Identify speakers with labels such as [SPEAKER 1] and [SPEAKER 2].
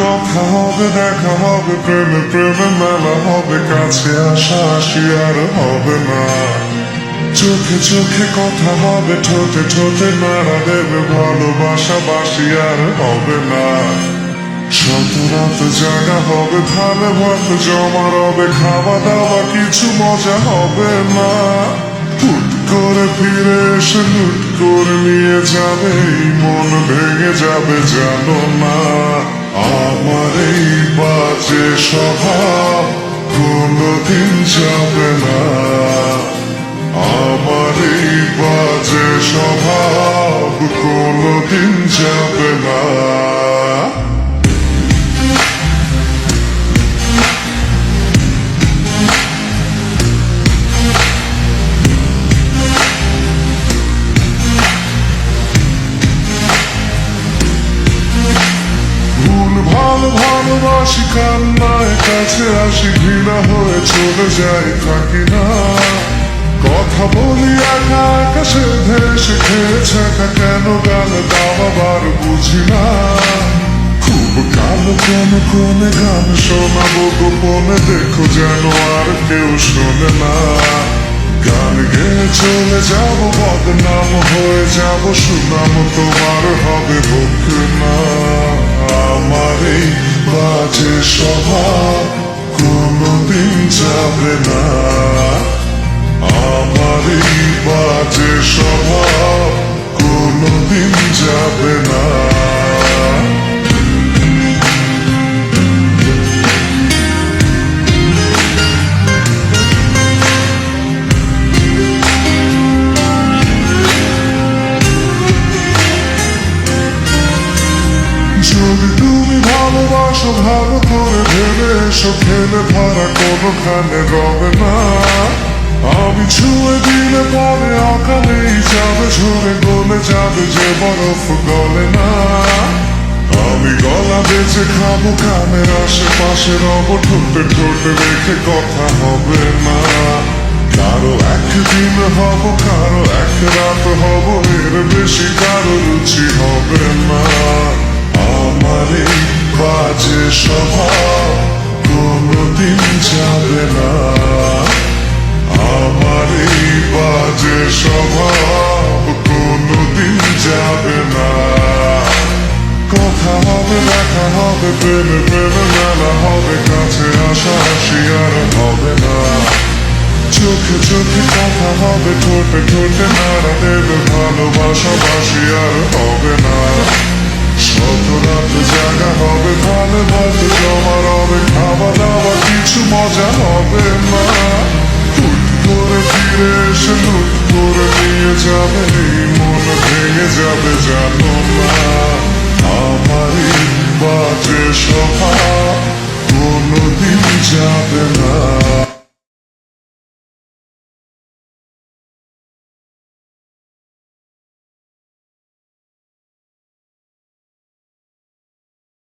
[SPEAKER 1] কথা হবে, দেখা হবে, প্রেমে প্রেমে মেলা হবে, কাছে আসা আসি আর হবে না। চোখে চোখে কথা হবে, ঠোঁটে ঠোঁটে নাড়া দেবে, ভালোবাসা বাসি আর হবে না। শত রাত জাগা হবে, ভালো ভাত জমা রবে, খাওয়া দাওয়া কিছু মজা হবে না। হুট করে ফিরে এসে লুট করে নিয়ে যাবে, এই মন ভেঙে যাবে জানো না। আমার এই বাজে স্বভাব কোনোদিন যাবে না। আমার এই বাজে স্বভাব কোনোদিন যাবে না। ভালোবাসি কান্নায় কাছে আসি, ঘৃণা হয়ে চলে যাই থাকি না। কথা বলি একা আকাশে ভেসে খেয়েছে কেন গান দাও আবার বুঝি না। খুব কালো কোনে গান শোনাবো গোপনে, দেখো যেন আর কেউ শোনে না। গান গেয়ে চলে যাবো, বদনাম হয়ে যাব, সুনাম তোমার হবে হোক না। আমার এই বাজে স্বভাব কোনোদিন যাবে না। আমার এই বাজে স্বভাব কোনোদিন যাবে না। যদি তুমি ভালোবাসো ভালো করে ভেবে এসো, ফেলে ধরা কোনোখানে রবে না। আমি ছুঁয়ে দিলে পরে অকালেই যাবে, ঝরে গলে যাবে যে বরফ গলে না। আমি গলা বেঁচে খাবো, কানের আশেপাশে রব, ঠোঁটে ঠোঁটে রেখে কথা হবে না। কারো একদিন হব, কারো এক রাত হব, এর বেশি কারো রুচি হবে না। আমার এই বাজে স্বভাব কোনোদিন যাবে না। আমার এই বাজে স্বভাব কোনোদিন যাবে না। কথা হবে, দেখা হবে, প্রেমে প্রেমে মেলা হবে, কাছে আসা আসি আর হবে না। চোখে চোখে কথা হবে, ঠোঁটে ঠোঁটে নাড়া দেবে, ভালোবাসা বাসি আর হবে না। শত রাত জাগা হবে, ভালো ভালো জমা রবে, খাওয়া দাওয়া কিছু মজা হবে না। হুট করে ফিরে এসে লুট করে নিয়ে যাবে, এই মন ভেঙে যাবে জানো না। আমার এই বাজে স্বভাব কোনোদিন যাবে না।